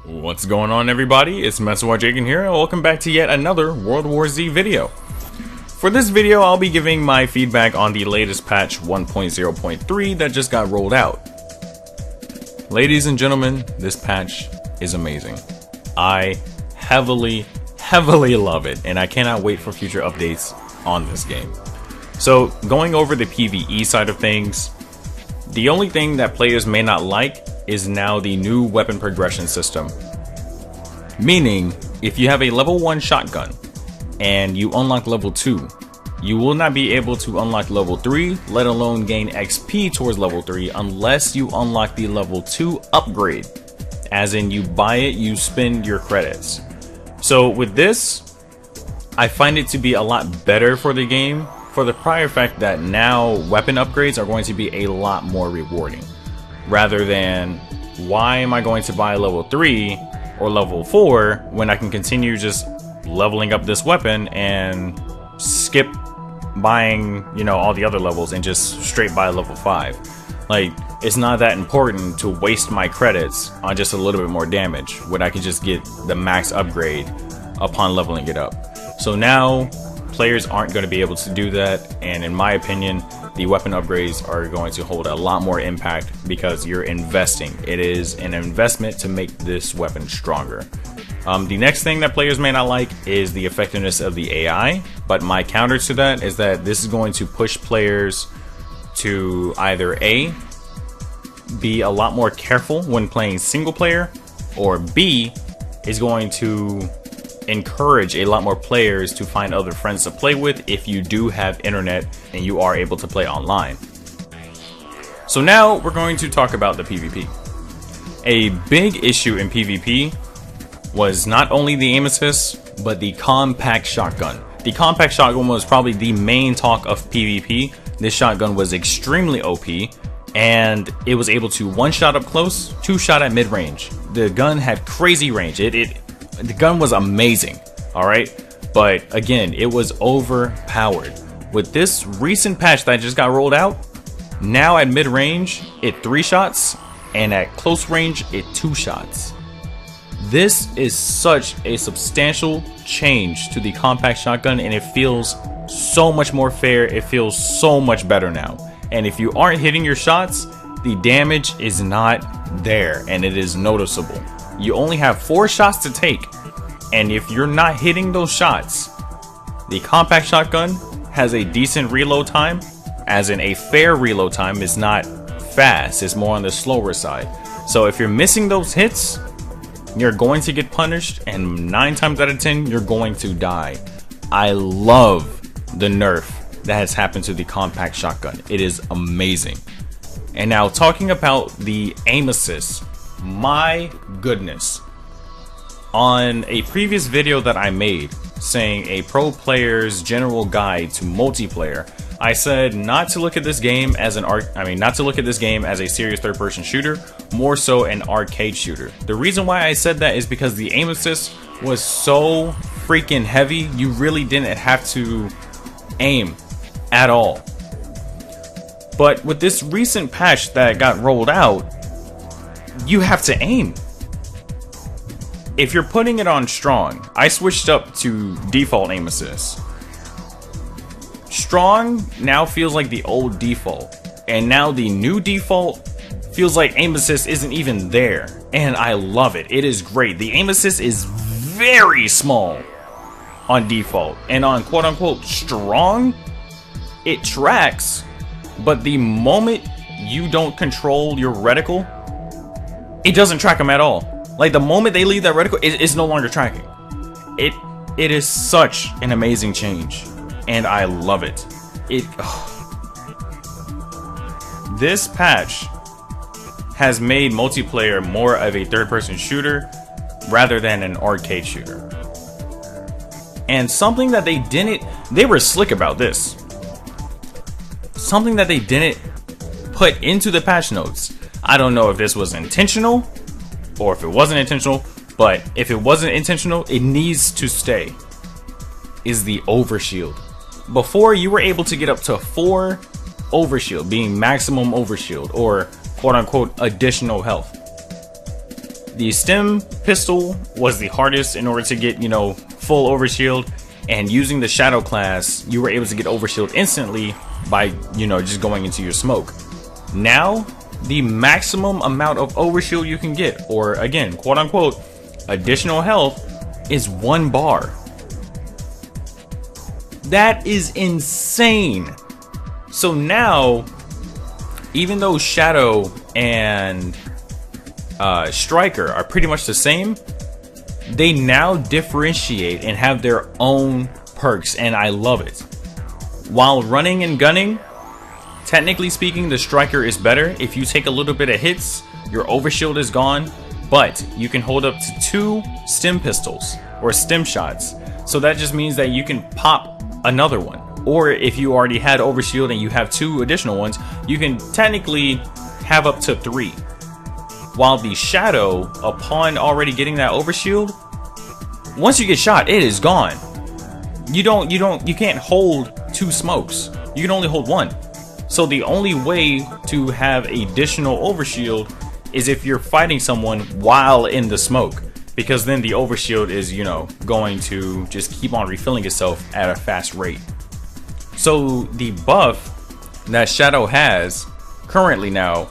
What's going on, everybody? It's Metsu here, and welcome back to yet another World War Z video. For this video, I'll be giving my feedback on the latest patch 1.0.3 that just got rolled out. Ladies and gentlemen, this patch is amazing. I heavily love it, and I cannot wait for future updates on this game. So, going over the PvE side of things, the only thing that players may not like is now the new weapon progression system. Meaning, if you have a level 1 shotgun and you unlock level 2, you will not be able to unlock level 3, let alone gain XP towards level 3 unless you unlock the level 2 upgrade. As in, you buy it, you spend your credits. So with this, I find it to be a lot better for the game, for the prior fact that now weapon upgrades are going to be a lot more rewarding. Rather than, why am I going to buy level 3 or level 4 when I can continue just leveling up this weapon and skip buying, all the other levels and just straight buy level 5. Like, it's not that important to waste my credits on just a little bit more damage when I can just get the max upgrade upon leveling it up. So now players aren't going to be able to do that, and in my opinion, the weapon upgrades are going to hold a lot more impact because you're investing. It is an investment to make this weapon stronger. The next thing that players may not like is the effectiveness of the AI, but my counter to that is that this is going to push players to either A, be a lot more careful when playing single player, or B, is going to encourage a lot more players to find other friends to play with if you do have internet and you are able to play online. So now we're going to talk about the PvP. A big issue in PvP was not only the aim assist, but the compact shotgun. The compact shotgun was probably the main talk of PvP. This shotgun was extremely OP, and it was able to one-shot up close, two-shot at mid-range. The gun had crazy range. The gun was amazing, alright? But again, it was overpowered. With this recent patch that just got rolled out, now at mid-range, it 3 shots, and at close range, it 2 shots. This is such a substantial change to the compact shotgun, and it feels so much more fair. It feels so much better now. And if you aren't hitting your shots, the damage is not there, and it is noticeable. You only have 4 shots to take, and if you're not hitting those shots, the compact shotgun has a decent reload time, as in a fair reload time. Is not fast, it's more on the slower side. So if you're missing those hits, you're going to get punished, and 9 times out of 10 you're going to die. I love the nerf that has happened to the compact shotgun. It is amazing. And now, talking about the aim assist, my goodness. On a previous video that I made saying a pro player's general guide to multiplayer, I said not to look at this game as not to look at this game as a serious third-person shooter, more so an arcade shooter. The reason why I said that is because the aim assist was so freaking heavy, you really didn't have to aim at all. But with this recent patch that got rolled out, you have to aim. If you're putting it on strong, I switched up to default aim assist. Strong now feels like the old default, and now the new default feels like aim assist isn't even there, and I love it. It is great. The aim assist is very small on default, and on quote-unquote strong, it tracks, but the moment you don't control your reticle, it doesn't track them at all. Like, the moment they leave that reticle, it's no longer tracking. It is such an amazing change, and I love it. This patch has made multiplayer more of a third-person shooter rather than an arcade shooter. And something that they were slick about this. Something that they didn't put into the patch notes. I don't know if this was intentional or if it wasn't intentional, but if it wasn't intentional, it needs to stay, is the overshield. Before, you were able to get up to 4 overshield, being maximum overshield, or quote-unquote additional health. the stem pistol was the hardest in order to get, you know, full overshield, and using the shadow class, you were able to get overshield instantly by, you know, just going into your smoke. Now, the maximum amount of overshield you can get, or again, quote unquote, additional health, is 1 bar. That is insane. So now, even though Shadow and Striker are pretty much the same, they now differentiate and have their own perks, and I love it. While running and gunning, technically speaking, the Striker is better. If you take a little bit of hits, your overshield is gone, but you can hold up to 2 stem pistols or stem shots. So that just means that you can pop another one. Or if you already had overshield and you have 2 additional ones, you can technically have up to 3. While the Shadow, upon already getting that overshield, once you get shot, it is gone. You can't hold 2 smokes. You can only hold 1. So the only way to have additional overshield is if you're fighting someone while in the smoke, because then the overshield is, you know, going to just keep on refilling itself at a fast rate. So the buff that Shadow has currently now,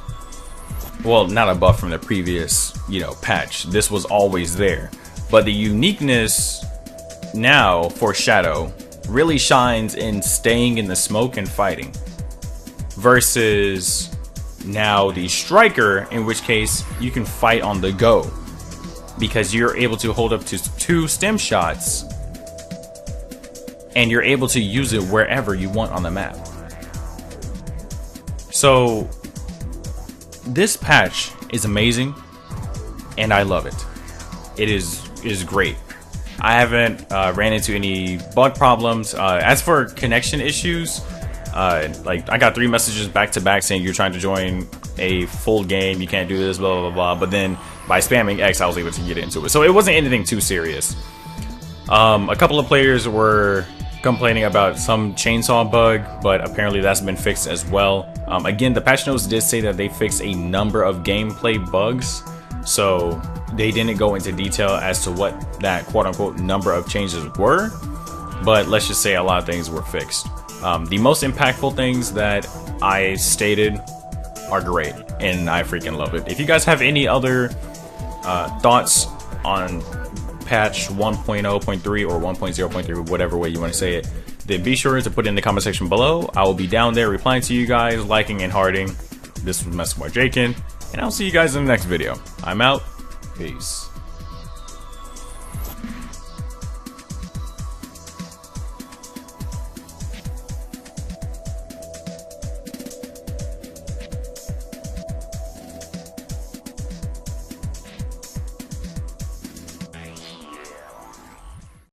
well, not a buff from the previous, you know, patch. This was always there. But the uniqueness now for Shadow really shines in staying in the smoke and fighting, versus now the Striker, in which case you can fight on the go, because you're able to hold up to 2 stem shots and you're able to use it wherever you want on the map. So this patch is amazing and I love it. It is great. I haven't ran into any bug problems. As for connection issues, like I got 3 messages back to back saying you're trying to join a full game, you can't do this, blah blah blah. But then by spamming X, I was able to get into it. So it wasn't anything too serious. A couple of players were complaining about some chainsaw bug, but apparently that's been fixed as well. Again, the patch notes did say that they fixed a number of gameplay bugs, so they didn't go into detail as to what that quote-unquote number of changes were, but let's just say a lot of things were fixed. The most impactful things that I stated are great, and I freaking love it. If you guys have any other thoughts on patch 1.0.3 or 1.0.3, whatever way you want to say it, then be sure to put it in the comment section below. I will be down there replying to you guys, liking and hearting. This was Metsu and I'll see you guys in the next video. I'm out. Peace.